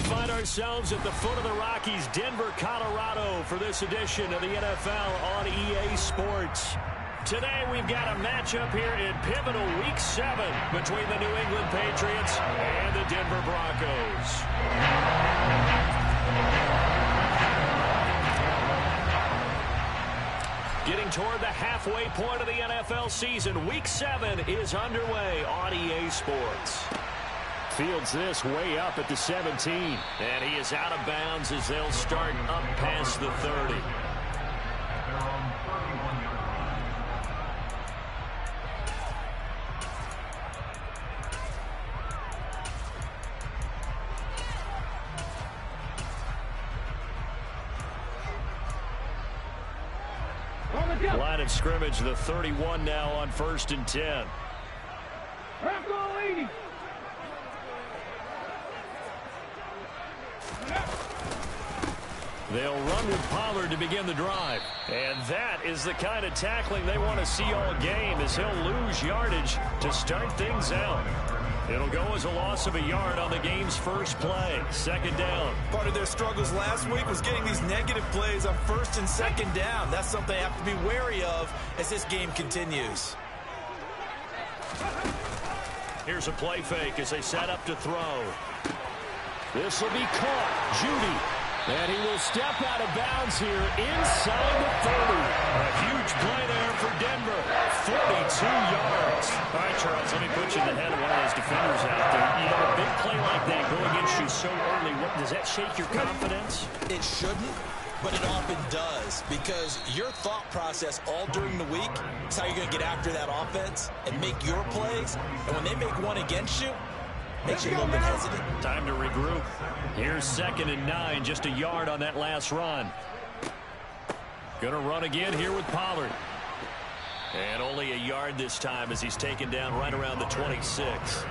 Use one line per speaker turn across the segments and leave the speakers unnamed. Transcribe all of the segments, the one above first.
find ourselves at the foot of the Rockies, Denver, Colorado, for this edition of the NFL on EA Sports. Today we've got a matchup here in pivotal Week 7 between the New England Patriots and the Denver Broncos. Getting toward the halfway point of the NFL season, Week 7 is underway on EA Sports. Fields this way up at the 17. And he is out of bounds as they'll start up past the 30.
On the jump.
Line of scrimmage, the 31 now on 1st and 10.
Bronco leading.
They'll run with Pollard to begin the drive. And that is the kind of tackling they want to see all game, as he'll lose yardage to start things out. It'll go as a loss of a yard on the game's first play. 2nd down.
Part of their struggles last week was getting these negative plays on 1st and 2nd down. That's something they have to be wary of as this game continues.
Here's a play fake as they set up to throw. This will be caught. Judy. And he will step out of bounds here inside the 30. A huge play there for Denver. 42 yards. All right, Charles, let me put you in the head of one of those defenders out there. You know, a big play like that going against you so early, does that shake your confidence?
It shouldn't, but it often does, because your thought process all during the week is how you're going to get after that offense and make your plays. And when they make one against you, makes you a little bit hesitant.
Time to regroup. Here's 2nd and 9, just a yard on that last run. Gonna run again here with Pollard. And only a yard this time as he's taken down right around the 26.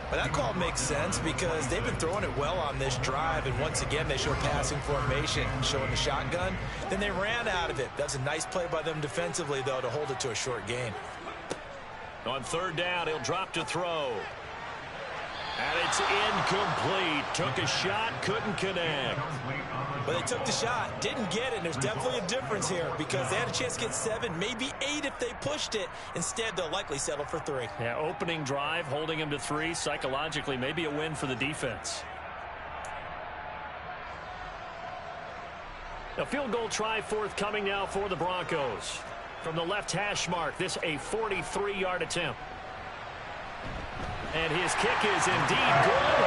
But that call makes sense because they've been throwing it well on this drive, and once again they show passing formation, showing the shotgun. Then they ran out of it. That's a nice play by them defensively, though, to hold it to a short gain.
On 3rd down, he'll drop to throw. And it's incomplete. Took a shot, couldn't connect.
But they took the shot, didn't get it, and there's definitely a difference here because they had a chance to get 7, maybe 8 if they pushed it. Instead, they'll likely settle for 3.
Yeah, opening drive, holding him to 3. Psychologically, maybe a win for the defense. A field goal try forthcoming now for the Broncos. From the left hash mark, this a 43-yard attempt. And his kick is indeed good.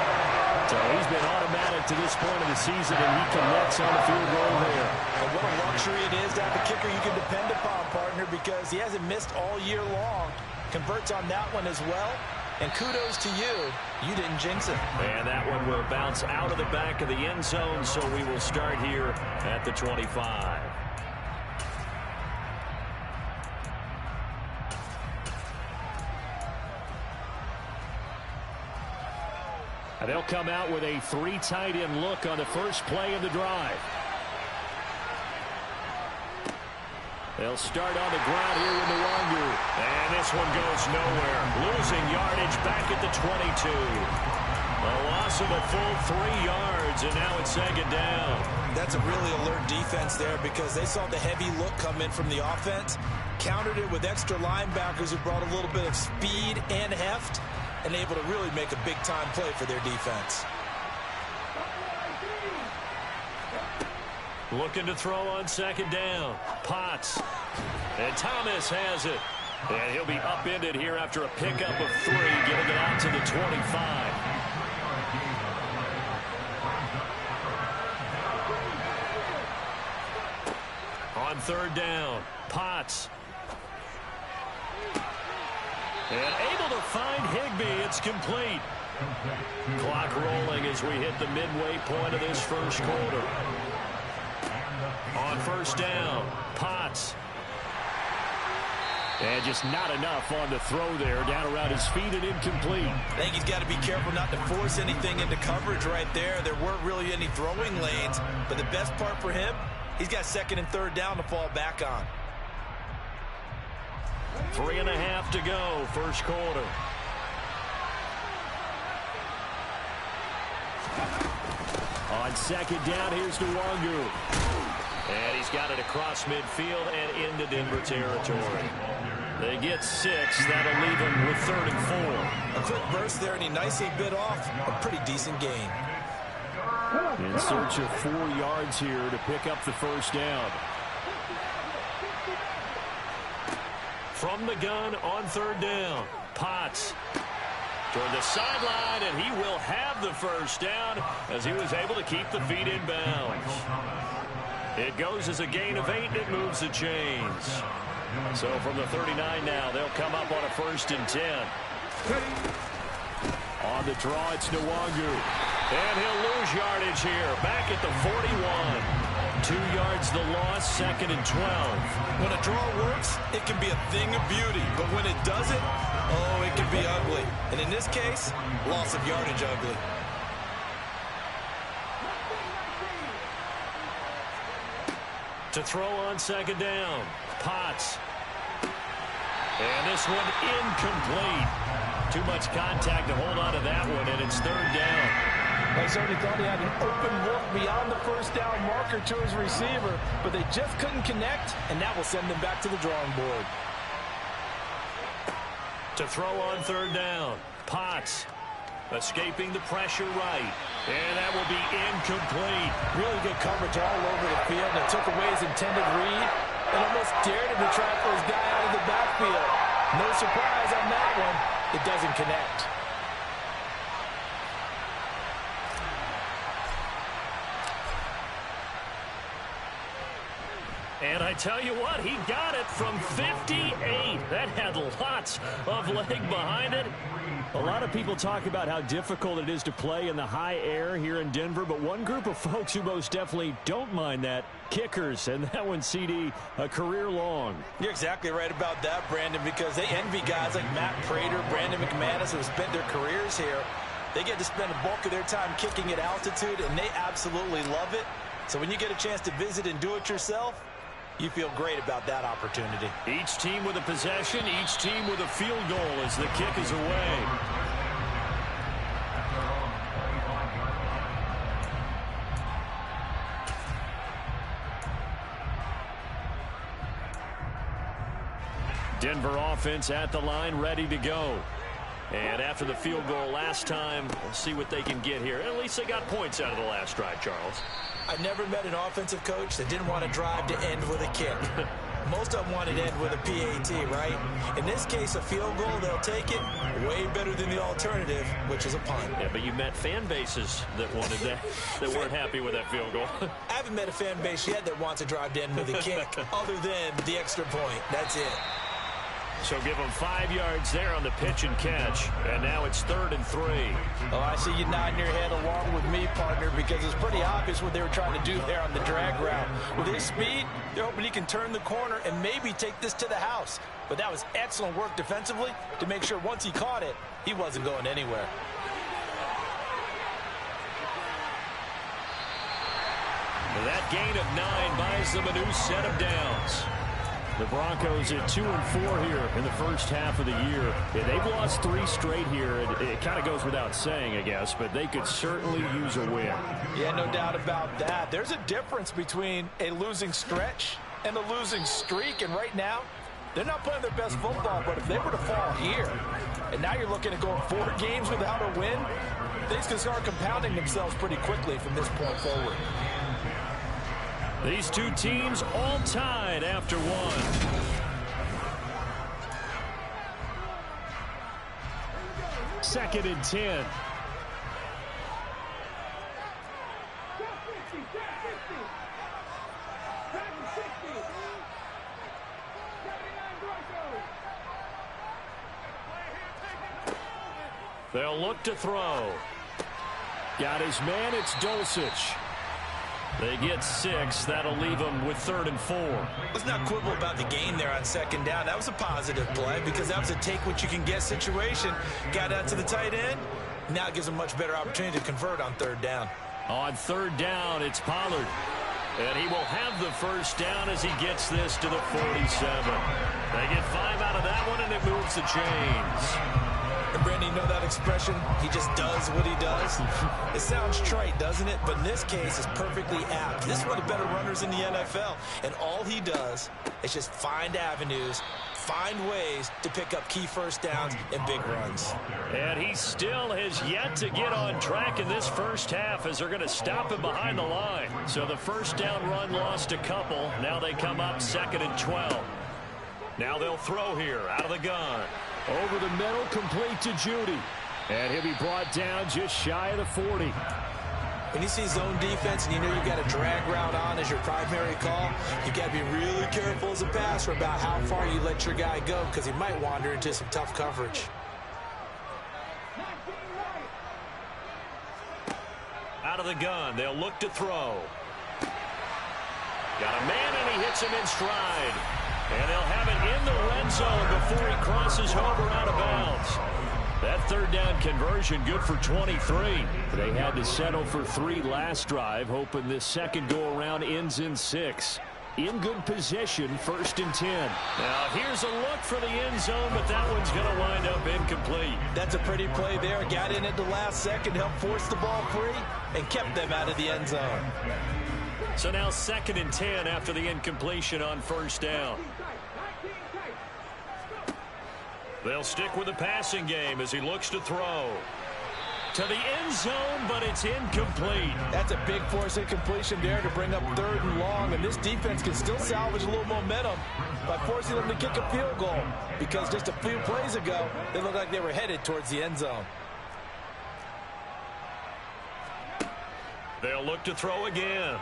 So he's been automatic to this point of the season, and he connects on the field goal there.
And what a luxury it is to have a kicker you can depend upon, partner, because he hasn't missed all year long. Converts on that one as well. And kudos to you. You didn't jinx it.
And that one will bounce out of the back of the end zone, so we will start here at the 25. And they'll come out with a 3 tight end look on the first play of the drive. They'll start on the ground here with Nwangu. And this one goes nowhere. Losing yardage back at the 22. A loss of a full 3 yards, and now it's 2nd down.
That's a really alert defense there because they saw the heavy look come in from the offense, countered it with extra linebackers who brought a little bit of speed and heft, and able to really make a big-time play for their defense.
Looking to throw on 2nd down. Potts. And Thomas has it. And he'll be upended here after a pickup of 3, getting it out to the 25. On 3rd down, Potts. And able to find Higbee. It's complete. Clock rolling as we hit the midway point of this first quarter. On 1st down, Potts. And just not enough on the throw there. Down around his feet and incomplete.
I think he's got to be careful not to force anything into coverage right there. There weren't really any throwing lanes. But the best part for him, he's got 2nd and 3rd down to fall back on.
3.5 to go, first quarter. On second down, here's Nwangu. And he's got it across midfield and into Denver territory. They get 6. That'll leave them with 3rd and 4.
A quick burst there, and he nicely bit off a pretty decent gain.
In search of 4 yards here to pick up the first down. From the gun on 3rd down. Potts toward the sideline, and he will have the first down as he was able to keep the feet in bounds. It goes as a gain of 8, and it moves the chains. So from the 39 now, they'll come up on a 1st and 10. On the draw, it's Nwangu. And he'll lose yardage here. Back at the 41. 2 yards the loss, 2nd and 12.
When a draw works, it can be a thing of beauty. But when it doesn't, oh, it can be ugly. And in this case, loss of yardage ugly.
To throw on 2nd down. Potts. And this one incomplete. Too much contact to hold on to that one, and it's 3rd down.
They certainly thought he had an open look beyond the first down marker to his receiver, but they just couldn't connect, and that will send them back to the drawing board.
To throw on 3rd down. Potts escaping the pressure right. And that will be incomplete.
Really good coverage all over the field, and it took away his intended read and almost dared him to try for his guy out of the backfield. No surprise on that one. It doesn't connect.
And I tell you what, he got it from 58. That had lots of leg behind it. A lot of people talk about how difficult it is to play in the high air here in Denver, but one group of folks who most definitely don't mind that, kickers, and that one, CD, a career long.
You're exactly right about that, Brandon, because they envy guys like Matt Prater, Brandon McManus, who have spent their careers here. They get to spend the bulk of their time kicking at altitude, and they absolutely love it. So when you get a chance to visit and do it yourself, you feel great about that opportunity.
Each team with a possession, each team with a field goal as the kick is away. Denver offense at the line, ready to go. And after the field goal last time, we'll see what they can get here. At least they got points out of the last drive, Charles.
I've never met an offensive coach that didn't want to drive to end with a kick. Most of them wanted to end with a PAT, right? In this case, a field goal, they'll take it way better than the alternative, which is a punt.
Yeah, but you met fan bases that wanted that, that weren't happy with that field goal.
I haven't met a fan base yet that wants to drive to end with a kick other than the extra point. That's it.
So give them 5 yards there on the pitch and catch. And now it's 3rd and 3.
Oh, I see you nodding your head along with me, partner, because it's pretty obvious what they were trying to do there on the drag route. With his speed, they're hoping he can turn the corner and maybe take this to the house. But that was excellent work defensively to make sure once he caught it, he wasn't going anywhere.
That gain of 9 buys them a new set of downs. The Broncos at 2-4 here in the first half of the year. Yeah, they've lost 3 straight here. It kind of goes without saying, I guess, but they could certainly use a win.
Yeah, no doubt about that. There's a difference between a losing stretch and a losing streak, and right now, they're not playing their best football, but if they were to fall here, and now you're looking at going 4 games without a win, things can start compounding themselves pretty quickly from this point forward.
These two teams all tied after one. Second and 10. They'll look to throw. Got his man, it's Dulcich. They get 6. That'll leave them with 3rd and 4.
Let's not quibble about the gain there on 2nd down. That was a positive play because that was a take-what-you-can-get situation. Got out to the tight end. Now it gives them a much better opportunity to convert on 3rd down.
On 3rd down, it's Pollard. And he will have the first down as he gets this to the 47. They get 5 out of that one, and it moves the chains.
And Brandon, you know that expression? He just does what he does. It sounds trite, doesn't it? But in this case, it's perfectly apt. This is one of the better runners in the NFL. And all he does is just find avenues, find ways to pick up key first downs and big runs.
And he still has yet to get on track in this first half as they're going to stop him behind the line. So the first down run lost a couple. Now they come up 2nd and 12. Now they'll throw here out of the gun. Over the middle, complete to Judy. And he'll be brought down just shy of the 40.
When you see zone defense and you know you've got a drag route on as your primary call, you've got to be really careful as a passer about how far you let your guy go because he might wander into some tough coverage.
Out of the gun, they'll look to throw. Got a man, and he hits him in stride. And they'll have it in the red zone before he crosses over out of bounds. That third down conversion good for 23. They had to settle for 3 last drive, hoping this second go-around ends in 6. In good position, 1st and 10. Now here's a look for the end zone, but that one's going to wind up incomplete.
That's a pretty play there. Got in at the last second, helped force the ball free, and kept them out of the end zone.
So now 2nd and 10 after the incompletion on 1st down. They'll stick with the passing game as he looks to throw. To the end zone, but it's incomplete.
That's a big force incompletion there to bring up 3rd and long, and this defense can still salvage a little momentum by forcing them to kick a field goal because just a few plays ago, they looked like they were headed towards the end zone.
They'll look to throw again.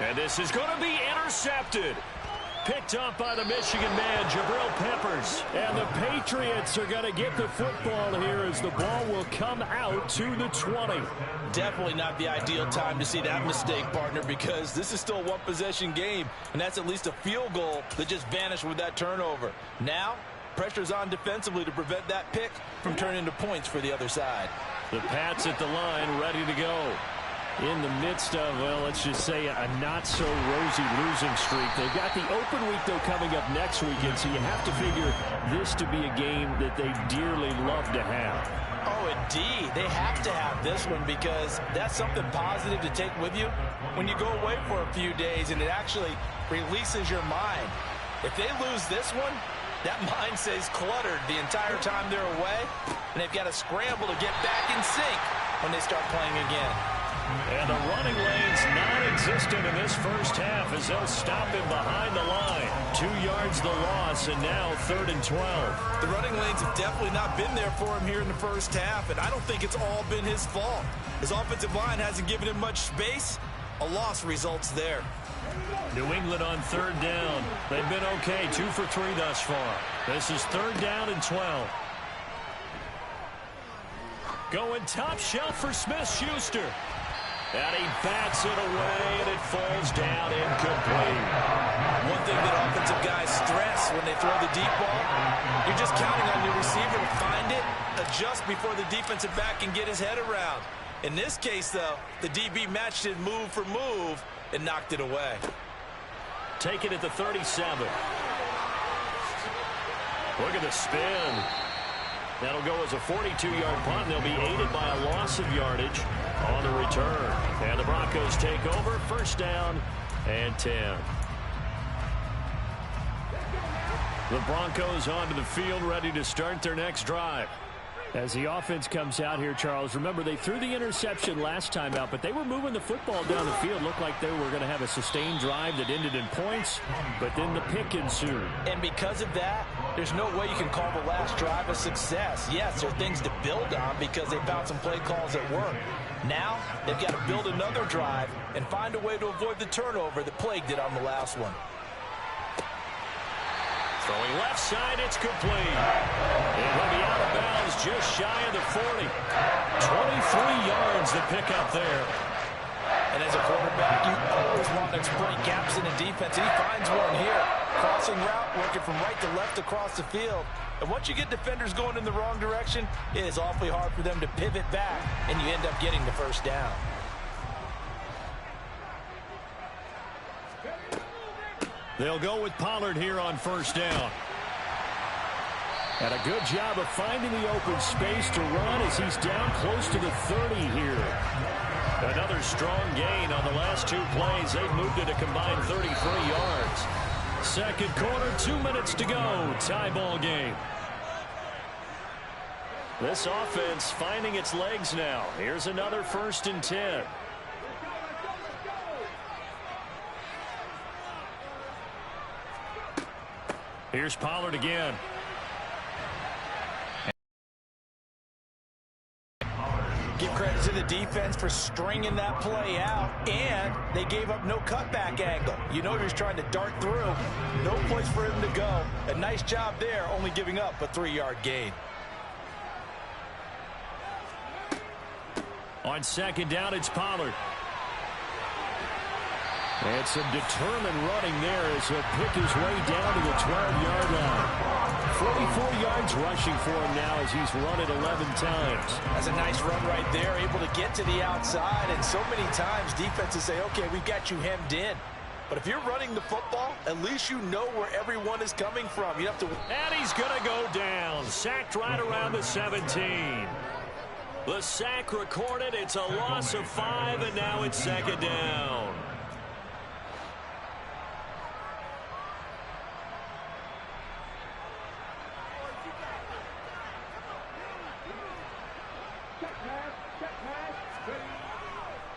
And this is going to be intercepted. Picked up by the Michigan man, Jabril Peppers. And the Patriots are going to get the football here as the ball will come out to the 20.
Definitely not the ideal time to see that mistake, partner, because this is still a one-possession game, and that's at least a field goal that just vanished with that turnover. Now, pressure's on defensively to prevent that pick from turning into points for the other side.
The Pats at the line, ready to go. In the midst of, well, let's just say a not-so-rosy losing streak. They've got the open week, though, coming up next weekend, so you have to figure this to be a game that they dearly love to have.
Oh, indeed. They have to have this one because that's something positive to take with you when you go away for a few days, and it actually releases your mind. If they lose this one, that mind stays cluttered the entire time they're away, and they've got to scramble to get back in sync when they start playing again.
And the running lane's non-existent in this first half as they'll stop him behind the line. 2 yards the loss, and now 3rd and 12.
The running lanes have definitely not been there for him here in the first half, and I don't think it's all been his fault. His offensive line hasn't given him much space. A loss results there.
New England on 3rd down. They've been okay, 2 for 3 thus far. This is 3rd down and 12. Going top shelf for Smith-Schuster. And he bats it away, and it falls down incomplete.
One thing that offensive guys stress when they throw the deep ball, you're just counting on your receiver to find it, adjust before the defensive back can get his head around. In this case, though, the DB matched it move for move and knocked it away.
Take it at the 37. Look at the spin. That'll go as a 42-yard punt. They'll be aided by a loss of yardage on the return. And the Broncos take over, 1st down and 10. The Broncos onto the field, ready to start their next drive. As the offense comes out here, Charles, remember they threw the interception last time out, but they were moving the football down the field. Looked like they were going to have a sustained drive that ended in points, but then the pick ensued.
And because of that, there's no way you can call the last drive a success. Yes, there are things to build on because they found some play calls that work. Now, they've got to build another drive and find a way to avoid the turnover that plagued it on the last one.
Throwing left side, it's complete. It will be out of bounds just shy of the 40. 23 yards to pick up there.
And as a quarterback, you always want to exploit gaps in the defense. He finds one here. Crossing route, working from right to left across the field. And once you get defenders going in the wrong direction, it is awfully hard for them to pivot back, and you end up getting the 1st down.
They'll go with Pollard here on 1st down. And a good job of finding the open space to run as he's down close to the 30 here. Another strong gain on the last 2 plays. They've moved it a combined 33 yards. Second quarter, 2 minutes to go. Tie ball game. This offense finding its legs now. Here's another 1st and 10. Here's Pollard again.
Give credit to the defense for stringing that play out, and they gave up no cutback angle. You know he was trying to dart through. No place for him to go. A nice job there, only giving up a 3-yard gain.
On 2nd down, it's Pollard. And some determined running there as he'll pick his way down to the 12-yard line. 44 yards rushing for him now as he's run it 11 times.
That's a nice run right there, able to get to the outside. And so many times defenses say, okay, we've got you hemmed in. But if you're running the football, at least you know where everyone is coming from. You have to.
And he's going to go down. Sacked right around the 17. The sack recorded. It's a loss of 5, and now it's 2nd down.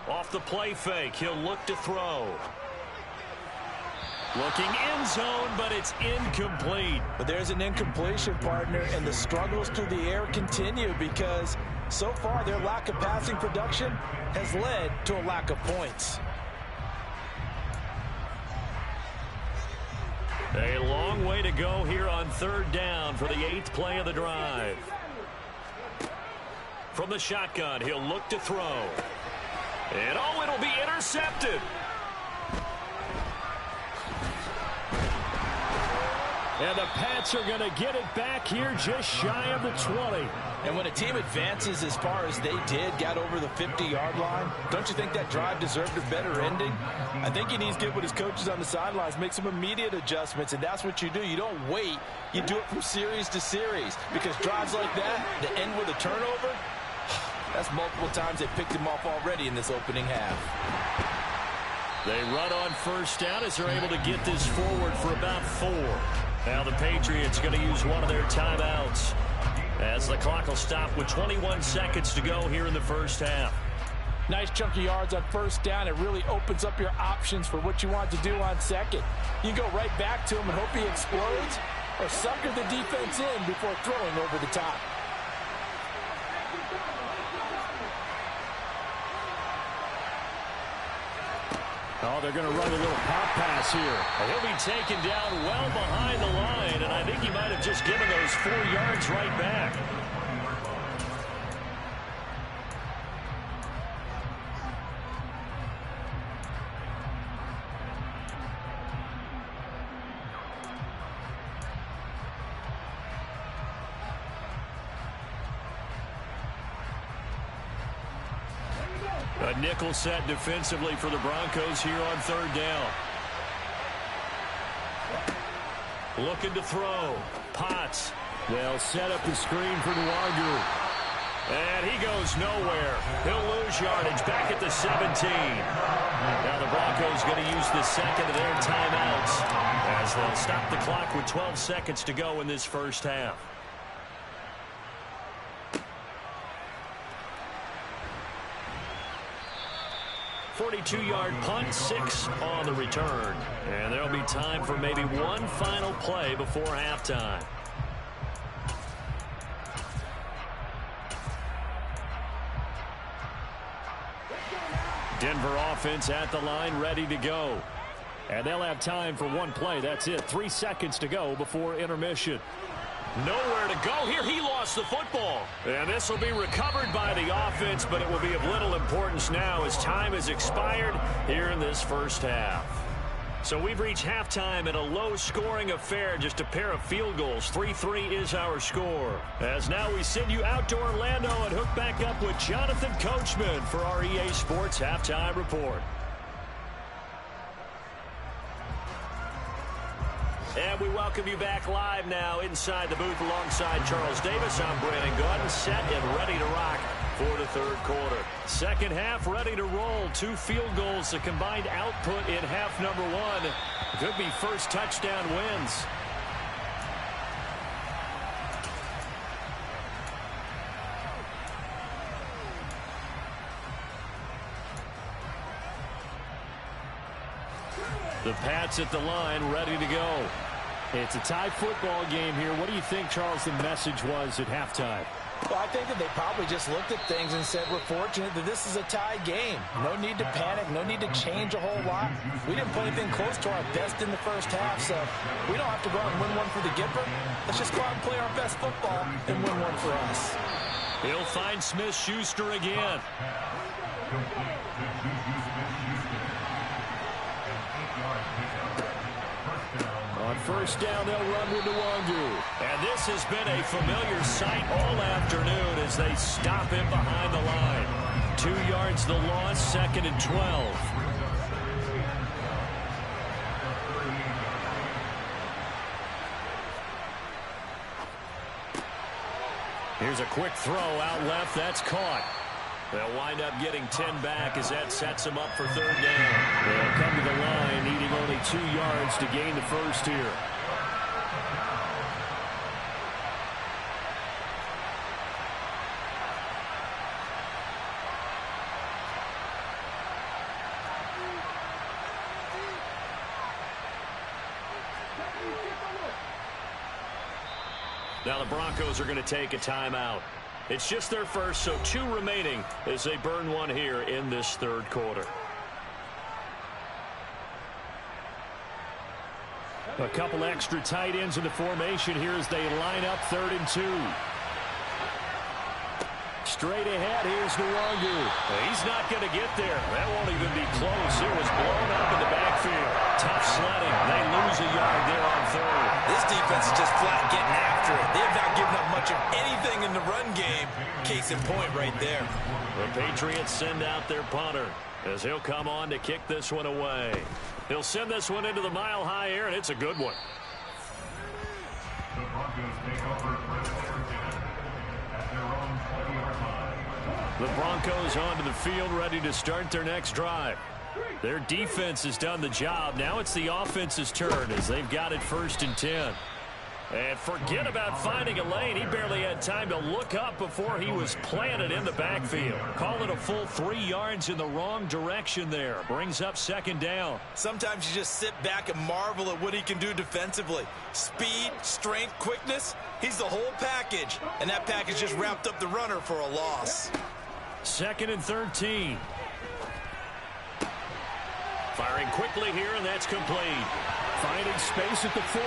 Off the play fake, he'll look to throw. Looking end zone, but it's incomplete.
But there's an incompletion, partner, and the struggles through the air continue because so far their lack of passing production has led to a lack of points.
A long way to go here on 3rd down for the 8th play of the drive. From the shotgun, he'll look to throw. And oh, it'll be intercepted. And the Pats are going to get it back here just shy of the 20.
And when a team advances as far as they did, got over the 50-yard line, don't you think that drive deserved a better ending? I think he needs to get with his coaches on the sidelines, make some immediate adjustments, and that's what you do. You don't wait. You do it from series to series because drives like that, that end with a turnover, that's multiple times they picked him off already in this opening half.
They run on 1st down as they're able to get this forward for about 4. Now the Patriots going to use one of their timeouts as the clock will stop with 21 seconds to go here in the 1st half.
Nice chunk of yards on 1st down. It really opens up your options for what you want to do on 2nd. You can go right back to him and hope he explodes or sucker the defense in before throwing over the top.
Oh, they're going to run a little pop pass here. And he'll be taken down well behind the line, and I think he might have just given those 4 yards right back. A nickel set defensively for the Broncos here on 3rd down. Looking to throw. Potts. They'll set up the screen for Dwager. And he goes nowhere. He'll lose yardage back at the 17. Now the Broncos going to use the 2nd of their timeouts as they'll stop the clock with 12 seconds to go in this 1st half. .42-yard punt, 6 on the return. And there'll be time for maybe one final play before halftime. Denver offense at the line, ready to go. And they'll have time for one play. That's it. 3 seconds to go before intermission. Nowhere to go here. He lost the football. And this will be recovered by the offense, but it will be of little importance now as time has expired here in this 1st half. So we've reached halftime in a low-scoring affair, just a pair of field goals. 3-3 is our score. As now we send you out to Orlando and hook back up with Jonathan Coachman for our EA Sports Halftime Report. And we We welcome you back live now inside the booth alongside Charles Davis. I'm Brandon Gordon, set and ready to rock for the third quarter. Second half ready to roll. 2 field goals, the combined output in half number 1. Could be first touchdown wins. The Pats at the line, ready to go. It's a tie football game here. What do you think, Charles, the message was at halftime?
Well, I think that they probably just looked at things and said, we're fortunate that this is a tie game. No need to panic, no need to change a whole lot. We didn't play anything close to our best in the first half, so we don't have to go out and win one for the Gipper. Let's just go out and play our best football and win one for us.
He'll find Smith-Schuster again. On first down, they'll run with Nwangu. And this has been a familiar sight all afternoon as they stop him behind the line. 2 yards the loss, 2nd and 12. Here's a quick throw out left. That's caught. They'll wind up getting 10 back as that sets them up for third down. They'll come to the line, needing only 2 yards to gain the first here. Now the Broncos are going to take a timeout. It's just their first, so 2 remaining as they burn one here in this third quarter. A couple extra tight ends in the formation here as they line up 3rd and 2. Straight ahead, here's Nwangu. He's not going to get there. That won't even be close. It was blown up in the backfield. Tough sledding. They lose a yard there on 3rd.
This defense is just flat getting after it. They have not given up much of anything in the run game. Case in point right there.
The Patriots send out their punter as he'll come on to kick this one away. He'll send this one into the mile-high air, and it's a good one.
The Broncos take over first at their own 20-yard line.
The Broncos onto the field, ready to start their next drive. Their defense has done the job. Now it's the offense's turn as they've got it 1st and 10. And forget about finding a lane. He barely had time to look up before he was planted in the backfield. Call it a full 3 yards in the wrong direction there. Brings up 2nd down.
Sometimes you just sit back and marvel at what he can do defensively. Speed, strength, quickness. He's the whole package. And that package just wrapped up the runner for a loss.
2nd and 13. Firing quickly here, and that's complete. Finding space at the 40.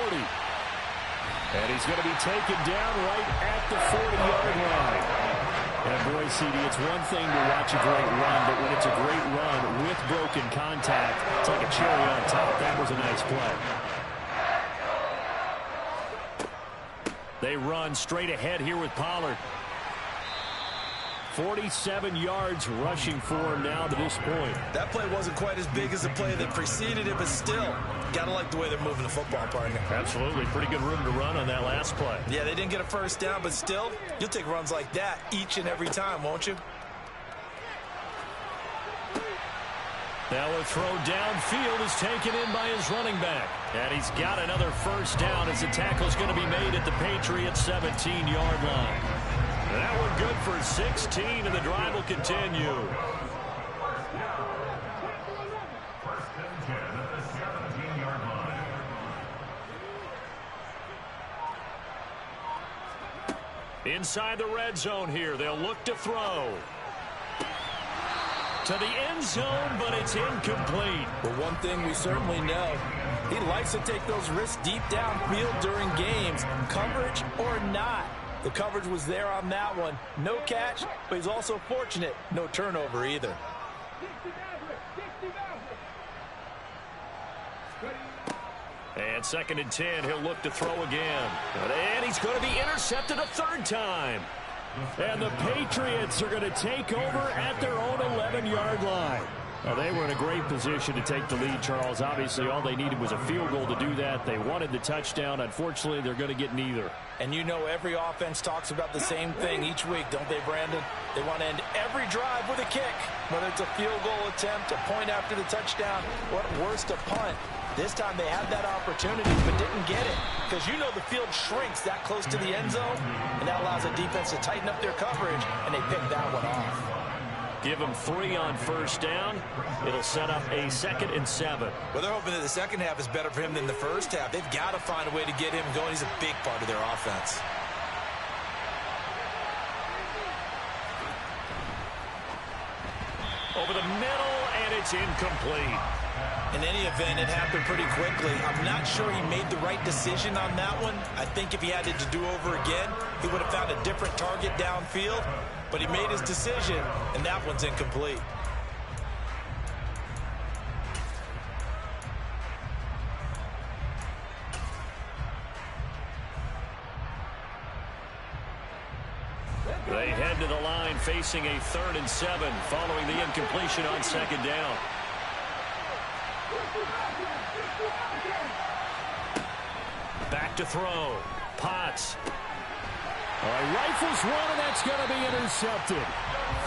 And he's going to be taken down right at the 40-yard line. And boy, CD, it's one thing to watch a great run, but when it's a great run with broken contact, it's like a cherry on top. That was a nice play. They run straight ahead here with Pollard. 47 yards rushing for him now to this point.
That play wasn't quite as big as the play that preceded it, but still, gotta like the way they're moving the football, partner.
Absolutely. Pretty good room to run on that last play.
Yeah, they didn't get a first down, but still, you'll take runs like that each and every time, won't you?
Now a throw downfield is taken in by his running back. And he's got another first down as the tackle's going to be made at the Patriots' 17-yard line. That one good for 16, and the drive will continue.
First and 10 at the 17-yard line.
Inside the red zone here, they'll look to throw. To the end zone, but it's incomplete.
But one thing we certainly know, he likes to take those risks deep downfield during games, coverage or not. The coverage was there on that one. No catch, but he's also fortunate. No turnover either.
And 2nd and 10, he'll look to throw again. And he's going to be intercepted a 3rd time. And the Patriots are going to take over at their own 11-yard line. Well, they were in a great position to take the lead, Charles. Obviously, all they needed was a field goal to do that. They wanted the touchdown. Unfortunately, they're going to get neither.
And you know every offense talks about the same thing each week, don't they, Brandon? They want to end every drive with a kick, whether it's a field goal attempt, a point after the touchdown, or at worst, a punt. This time they had that opportunity but didn't get it because you know the field shrinks that close to the end zone, and that allows the defense to tighten up their coverage, and they picked that one off.
Give him 3 on first down. It'll set up a 2nd and 7.
Well, they're hoping that the second half is better for him than the first half. They've got to find a way to get him going. He's a big part of their offense.
Over the middle, and it's incomplete.
In any event, it happened pretty quickly. I'm not sure he made the right decision on that one. I think if he had it to do over again, he would have found a different target downfield. But he made his decision, and that one's incomplete.
They head to the line facing a 3rd and 7 following the incompletion on 2nd down. Back to throw. Potts. Rifles one, and that's going to be intercepted.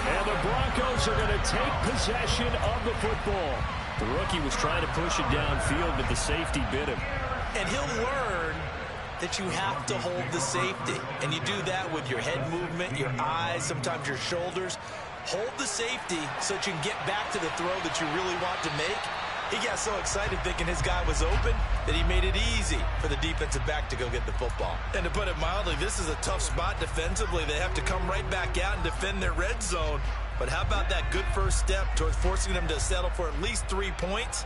And the Broncos are going to take possession of the football. The rookie was trying to push it downfield, but the safety bit him.
And he'll learn that you have to hold the safety. And you do that with your head movement, your eyes, sometimes your shoulders. Hold the safety so that you can get back to the throw that you really want to make. He got so excited thinking his guy was open that he made it easy for the defensive back to go get the football. And to put it mildly, this is a tough spot defensively. They have to come right back out and defend their red zone. But how about that good first step towards forcing them to settle for at least 3 points?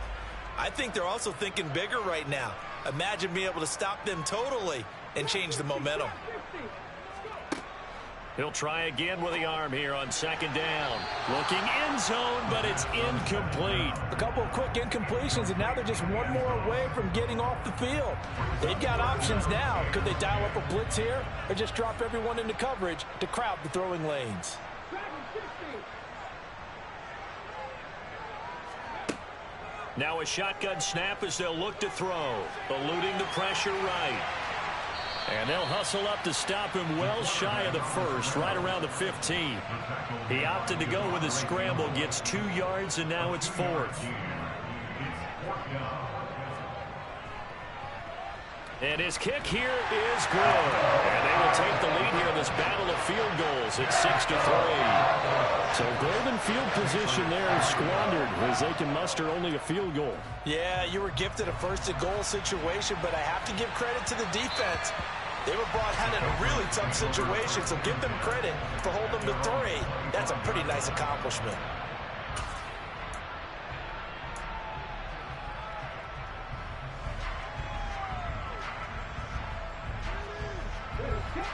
I think they're also thinking bigger right now. Imagine being able to stop them totally and change the momentum.
He'll try again with the arm here on 2nd down. Looking end zone, but it's incomplete.
A couple of quick incompletions, and now they're just one more away from getting off the field. They've got options now. Could they dial up a blitz here or just drop everyone into coverage to crowd the throwing lanes?
Now a shotgun snap as they'll look to throw. Eluding the pressure right. And they'll hustle up to stop him well shy of the 1st, right around the 15. He opted to go with a scramble, gets 2 yards, and now it's 4th. And his kick here is good. And they will take the lead here in this battle of field goals at 6-3. So golden field position there is squandered as they can muster only a field goal.
Yeah, you were gifted a 1st and goal situation, but I have to give credit to the defense. They were brought out in a really tough situation, so give them credit for holding them to 3. That's a pretty nice accomplishment.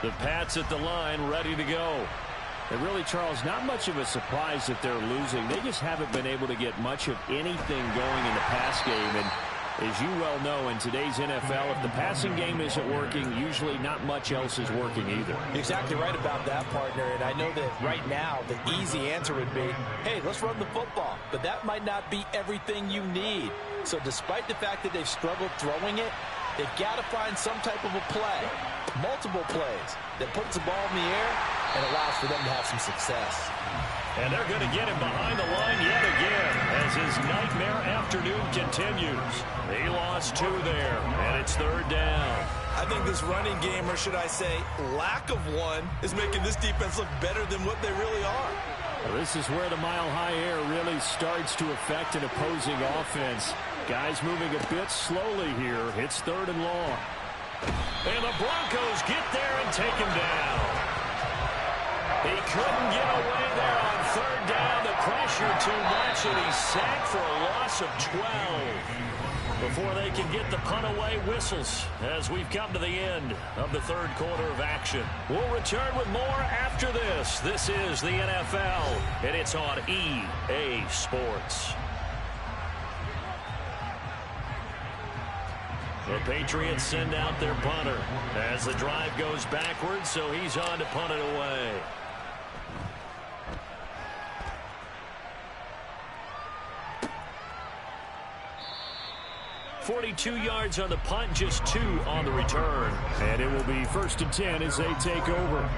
The Pats at the line, ready to go. And really, Charles, not much of a surprise that they're losing. They just haven't been able to get much of anything going in the pass game. And as you well know, in today's NFL, if the passing game isn't working, usually not much else is working either.
You're exactly right about that, partner. And I know that right now the easy answer would be, hey, let's run the football. But that might not be everything you need. So despite the fact that they've struggled throwing it, they've got to find some type of a play, multiple plays, that puts the ball in the air and allows for them to have some success.
And they're going to get him behind the line yet again as his nightmare afternoon continues. He lost 2 there, and it's 3rd down.
I think this running game, or should I say lack of one, is making this defense look better than what they really are.
Well, this is where the mile-high air really starts to affect an opposing offense. Guys moving a bit slowly here. It's 3rd and long. And the Broncos get there and take him down. He couldn't get away there on 3rd down. The pressure too much, and he's sacked for a loss of 12. Before they can get the punt away, whistles as we've come to the end of the 3rd quarter of action. We'll return with more after this. This is the NFL, and it's on EA Sports. The Patriots send out their punter as the drive goes backwards, so he's on to punt it away. 42 yards on the punt, just 2 on the return. And it will be 1st and 10 as they take over.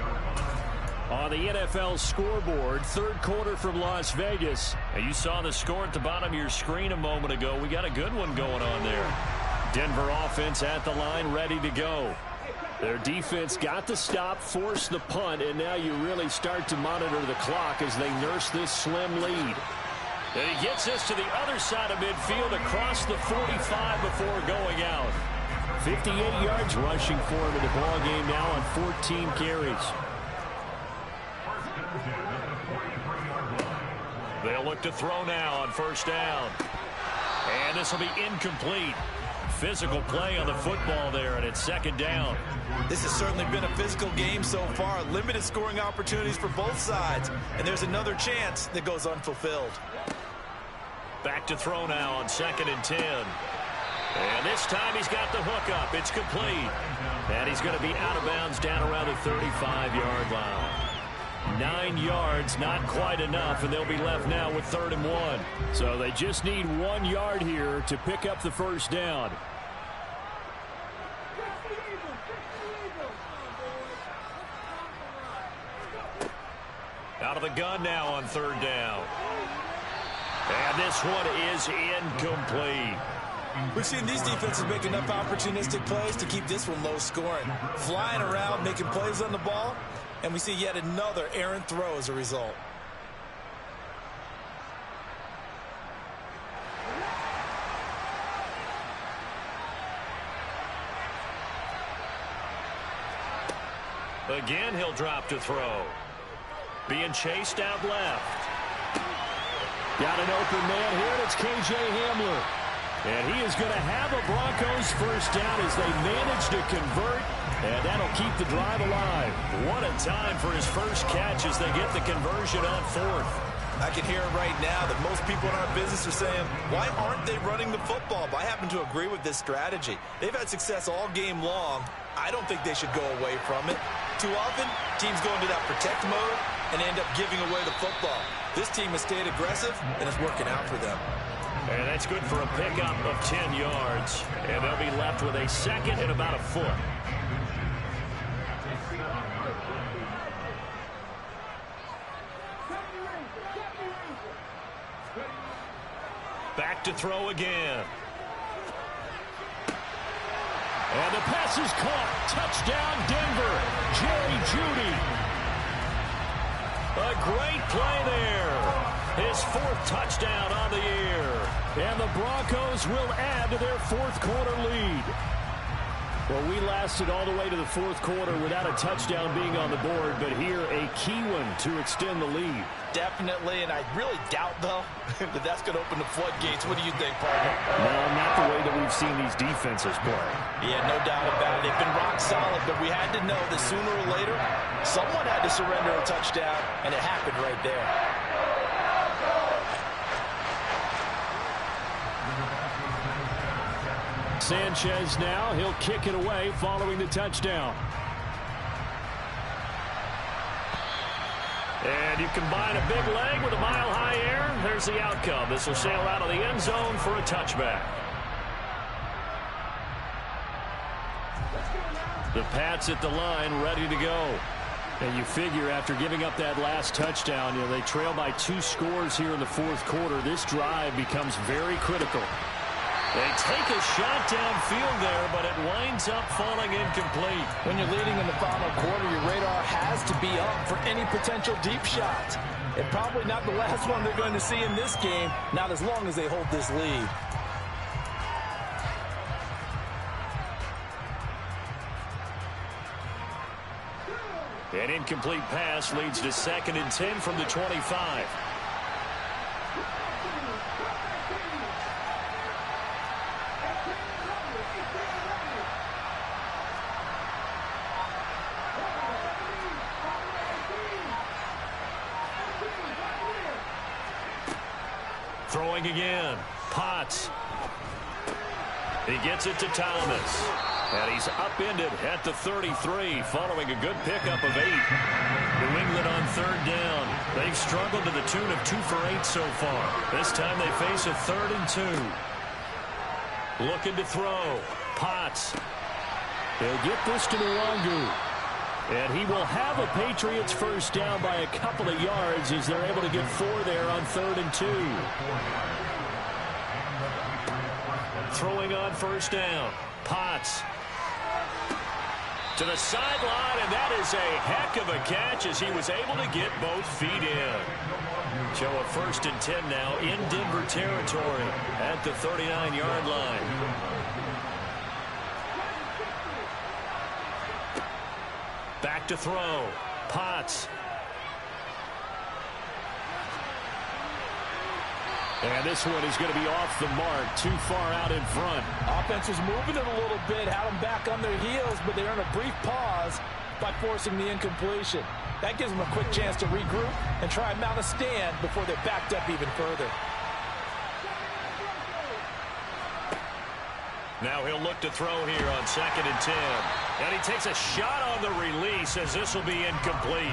On the NFL scoreboard, third quarter from Las Vegas. And you saw the score at the bottom of your screen a moment ago. We got a good one going on there. Denver offense at the line, ready to go. Their defense got the stop, forced the punt, and now you really start to monitor the clock as they nurse this slim lead. And he gets this to the other side of midfield across the 45 before going out. 58 yards rushing for him in the ball game now on 14 carries. They'll look to throw now on 1st down. And this will be incomplete. Physical play on the football there, and it's 2nd down.
This has certainly been a physical game so far. Limited scoring opportunities for both sides. And there's another chance that goes unfulfilled.
Back to throw now on 2nd and 10. And this time he's got the hook up. It's complete. And he's going to be out of bounds down around the 35-yard line. 9 yards, not quite enough, and they'll be left now with 3rd and 1. So they just need 1 yard here to pick up the 1st down. Out of the gun now on 3rd down. And this one is incomplete.
We've seen these defenses make enough opportunistic plays to keep this one low scoring. Flying around, making plays on the ball. And we see yet another errant throw as a result.
Again, he'll drop to throw. Being chased out left. Got an open man here, and it's K.J. Hamler. And he is going to have a Broncos 1st down as they manage to convert. And that'll keep the drive alive. What a time for his first catch as they get the conversion on 4th.
I can hear it right now that most people in our business are saying, why aren't they running the football? But I happen to agree with this strategy. They've had success all game long. I don't think they should go away from it. Too often, teams go into that protect mode and end up giving away the football. This team has stayed aggressive, and it's working out for them.
And that's good for a pickup of 10 yards. And they'll be left with a 2nd and about a foot. Back to throw again. And the pass is caught. Touchdown, Denver. Jerry Jeudy. A great play there. His 4th touchdown on the year. And the Broncos will add to their 4th quarter lead. Well, we lasted all the way to the 4th quarter without a touchdown being on the board, but here a key one to extend the lead.
Definitely, and I really doubt, though, that that's going to open the floodgates. What do you think, partner?
No, not the way that we've seen these defenses play.
Yeah, no doubt about it. They've been rock solid, but we had to know that sooner or later, someone had to surrender a touchdown, and it happened right there.
Sanchez now, he'll kick it away following the touchdown. And you combine a big leg with a mile-high air, there's the outcome. This will sail out of the end zone for a touchback. The Pats at the line, ready to go. And you figure after giving up that last touchdown, they trail by 2 scores here in the 4th quarter. This drive becomes very critical. They take a shot downfield there, but it winds up falling incomplete.
When you're leading in the final quarter, your radar has to be up for any potential deep shots. And probably not the last one they're going to see in this game, not as long as they hold this lead.
An incomplete pass leads to 2nd and 10 from the 25. Throwing again. Potts. He gets it to Thomas. And he's upended at the 33 following a good pickup of 8. New England on 3rd down. They've struggled to the tune of 2 for 8 so far. This time they face a 3rd and 2. Looking to throw. Potts. He'll get this to Nwangu. And he will have a Patriots first down by a couple of yards as they're able to get 4 there on 3rd and 2. Throwing on first down. Potts. To the sideline, and that is a heck of a catch as he was able to get both feet in. So a 1st and 10 now in Denver territory at the 39-yard line. Back to throw. Potts. And this one is going to be off the mark, too far out in front.
Offense was moving it a little bit, had them back on their heels, but they earned a brief pause by forcing the incompletion. That gives them a quick chance to regroup and try and mount a stand before they're backed up even further.
Now he'll look to throw here on 2nd and 10. And he takes a shot on the release as this will be incomplete.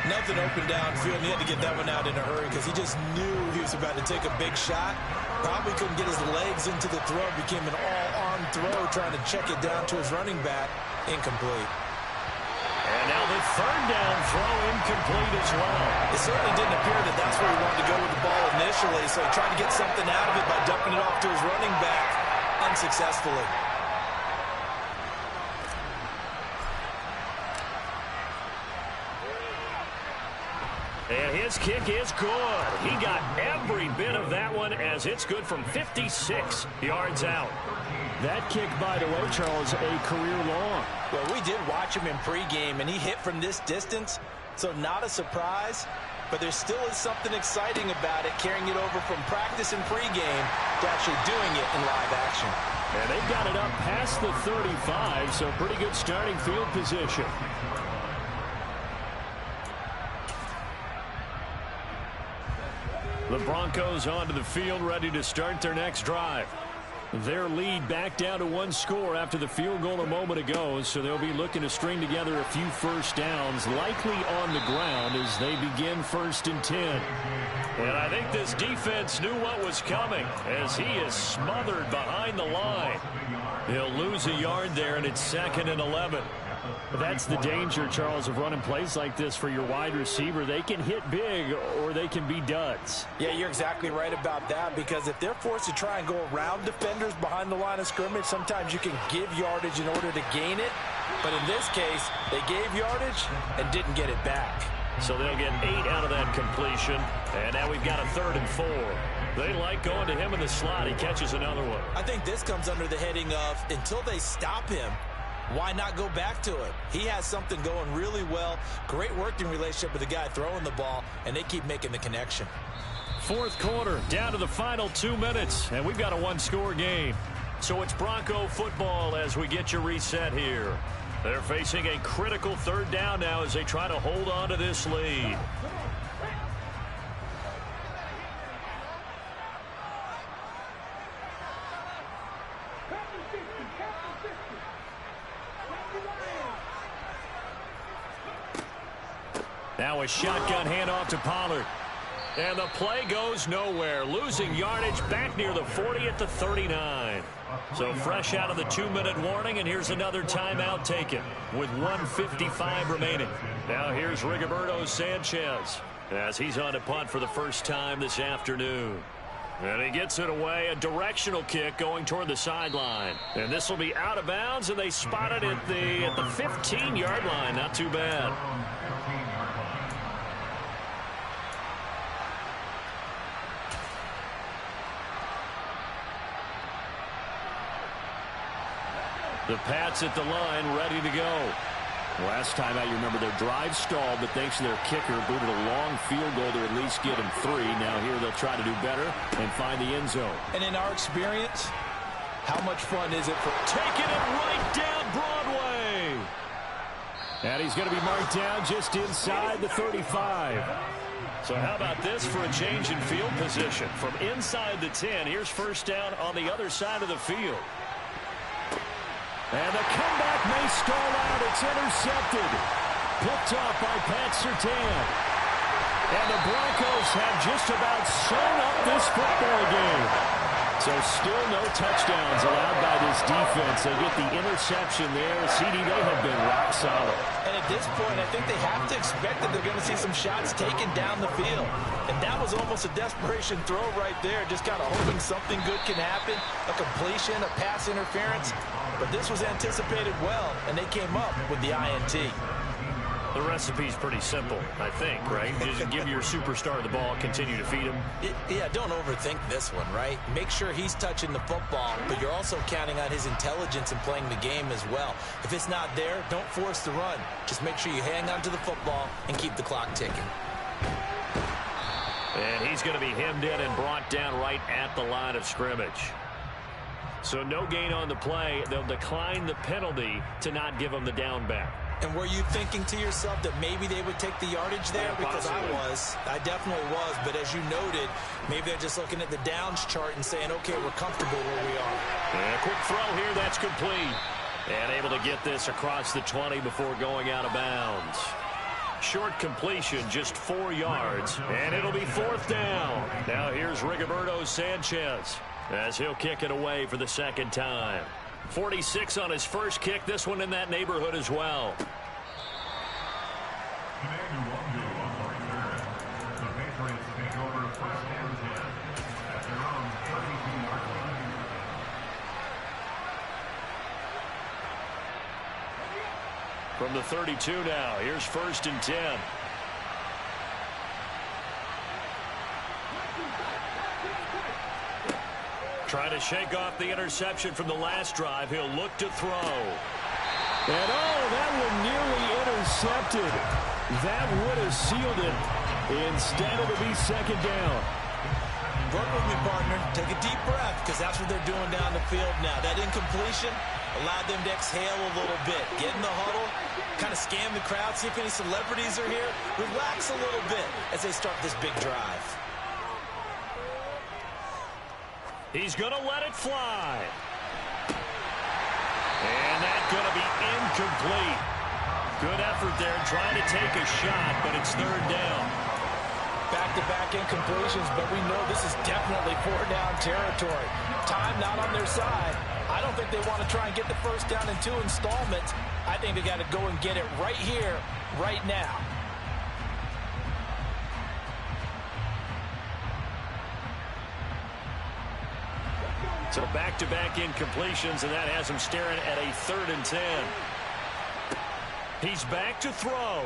Nothing open downfield, and he had to get that one out in a hurry because he just knew he was about to take a big shot. Probably couldn't get his legs into the throw. Became an all-arm throw trying to check it down to his running back. Incomplete.
And now the 3rd down throw incomplete as well.
It certainly didn't appear that that's where he wanted to go with the ball initially, so he tried to get something out of it by dumping it off to his running back unsuccessfully.
And his kick is good. He got every bit of that one as it's good from 56 yards out. That kick, by the way, Charles, a career long.
Well, we did watch him in pregame, and he hit from this distance, so not a surprise. But there still is something exciting about it, carrying it over from practice and pregame to actually doing it in live action.
And they've got it up past the 35, so pretty good starting field position. The Broncos onto the field, ready to start their next drive. Their lead back down to 1 score after the field goal a moment ago, so they'll be looking to string together a few first downs, likely on the ground as they begin 1st and 10. And I think this defense knew what was coming as he is smothered behind the line. He'll lose a yard there, and it's 2nd and 11. That's the danger, Charles, of running plays like this for your wide receiver. They can hit big or they can be duds.
Yeah, you're exactly right about that, because if they're forced to try and go around defenders behind the line of scrimmage, sometimes you can give yardage in order to gain it. But in this case, they gave yardage and didn't get it back.
So they'll get 8 out of that completion. And now we've got a 3rd and 4. They like going to him in the slot. He catches another one.
I think this comes under the heading of until they stop him, why not go back to it? He has something going really well. Great working relationship with the guy throwing the ball, and they keep making the connection.
4th quarter, down to the final 2 minutes, and we've got a 1-score game. So it's Bronco football as we get your reset here. They're facing a critical 3rd down now as they try to hold on to this lead. Now a shotgun handoff to Pollard. And the play goes nowhere. Losing yardage back near the 40 at the 39. So fresh out of the 2-minute warning, and here's another timeout taken with 1:55 remaining. Now here's Rigoberto Sanchez as he's on to punt for the first time this afternoon. And he gets it away, a directional kick going toward the sideline. And this will be out of bounds, and they spot it at the 15-yard line. Not too bad. The Pats at the line, ready to go. Last time out, you remember their drive stalled, but thanks to their kicker, booted a long field goal to at least get them 3. Now here they'll try to do better and find the end zone.
And in our experience, how much fun is it for
taking it right down Broadway? And he's going to be marked down just inside the 35. So how about this for a change in field position? From inside the 10, here's first down on the other side of the field. And the comeback may stall out. It's intercepted. Picked off by Pat Surtain. And the Broncos have just about sewn up this football game. So still no touchdowns allowed by this defense. They get the interception there. CD, they have been rock solid.
And at this point, I think they have to expect that they're going to see some shots taken down the field. And that was almost a desperation throw right there, just kind of hoping something good can happen, a completion, a pass interference. But this was anticipated well, and they came up with the INT.
The recipe's pretty simple, I think, right? Just give your superstar the ball, continue to feed him.
Yeah, don't overthink this one, right? Make sure he's touching the football, but you're also counting on his intelligence in playing the game as well. If it's not there, don't force the run. Just make sure you hang on to the football and keep the clock ticking.
And he's going to be hemmed in and brought down right at the line of scrimmage. So no gain on the play. They'll decline the penalty to not give him the down back.
And were you thinking to yourself that maybe they would take the yardage there?
Yeah,
because I definitely was. But as you noted, maybe they're just looking at the downs chart and saying, okay, we're comfortable where we are.
And a quick throw here, that's complete. And able to get this across the 20 before going out of bounds. Short completion, just 4 yards. And it'll be 4th down. Now here's Rigoberto Sanchez as he'll kick it away for the second time. 46 on his first kick. This one in that neighborhood as well.
The Patriots take over first and 10 at their own 32-yard line.
From the 32 now, here's 1st and 10. Trying to shake off the interception from the last drive. He'll look to throw. And that one nearly intercepted. That would have sealed it. Instead, it'll be 2nd down.
Work with me, partner. Take a deep breath, because that's what they're doing down the field now. That incompletion allowed them to exhale a little bit. Get in the huddle, kind of scan the crowd, see if any celebrities are here. Relax a little bit as they start this big drive.
He's going to let it fly. And that's going to be incomplete. Good effort there trying to take a shot, but it's 3rd down.
Back-to-back incompletions, but we know this is definitely 4-down territory. Time not on their side. I don't think they want to try and get the first down in 2 installments. I think they got to go and get it right here, right now.
So back-to-back incompletions, and that has him staring at a 3rd and 10. He's back to throw.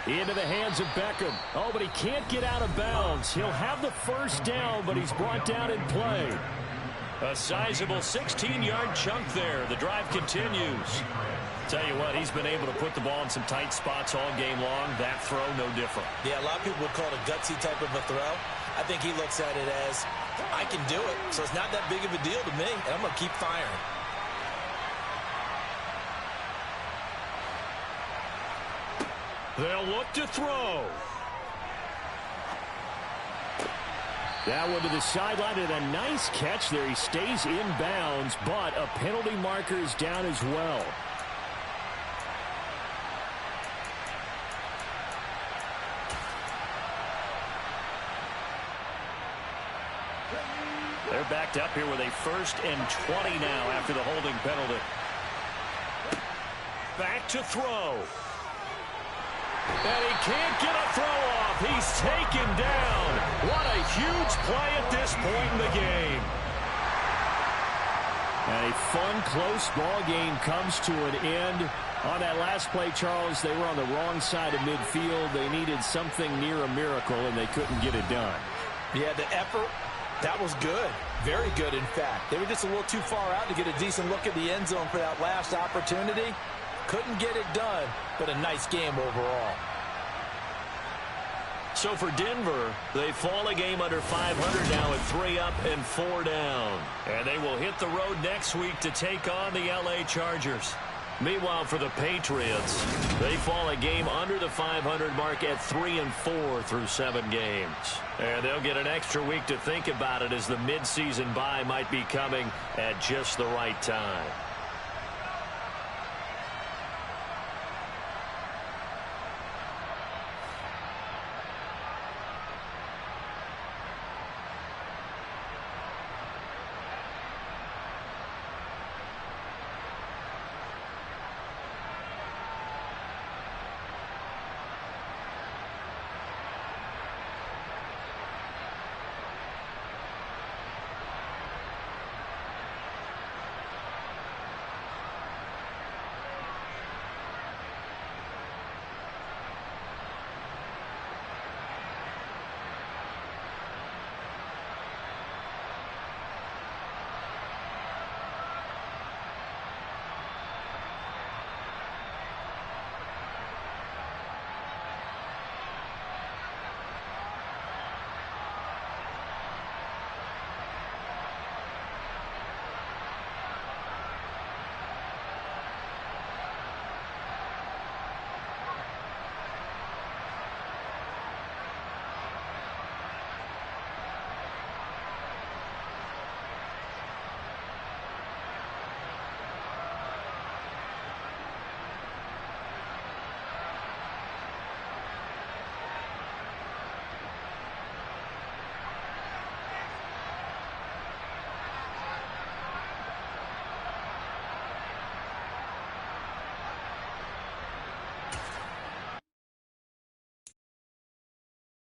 Into the hands of Beckham. Oh, but he can't get out of bounds. He'll have the first down, but he's brought down in play. A sizable 16-yard chunk there. The drive continues. Tell you what, he's been able to put the ball in some tight spots all game long. That throw, no different.
Yeah, a lot of people would call it a gutsy type of a throw. I think he looks at it as, I can do it, so it's not that big of a deal to me, and I'm going to keep firing.
They'll look to throw. That one to the sideline, and a nice catch there. He stays in bounds, but a penalty marker is down as well. They're backed up here with a 1st and 20 now after the holding penalty. Back to throw. And he can't get a throw off. He's taken down. What a huge play at this point in the game. And a fun, close ball game comes to an end. On that last play, Charles, they were on the wrong side of midfield. They needed something near a miracle, and they couldn't get it done.
Yeah, the effort, that was good. Very good, in fact. They were just a little too far out to get a decent look at the end zone for that last opportunity. Couldn't get it done, but a nice game overall.
So for Denver, they fall a game under 500 now at 3 up and 4 down. And they will hit the road next week to take on the LA Chargers. Meanwhile, for the Patriots, they fall a game under the 500 mark at 3 and 4 through 7 games. And they'll get an extra week to think about it, as the midseason bye might be coming at just the right time.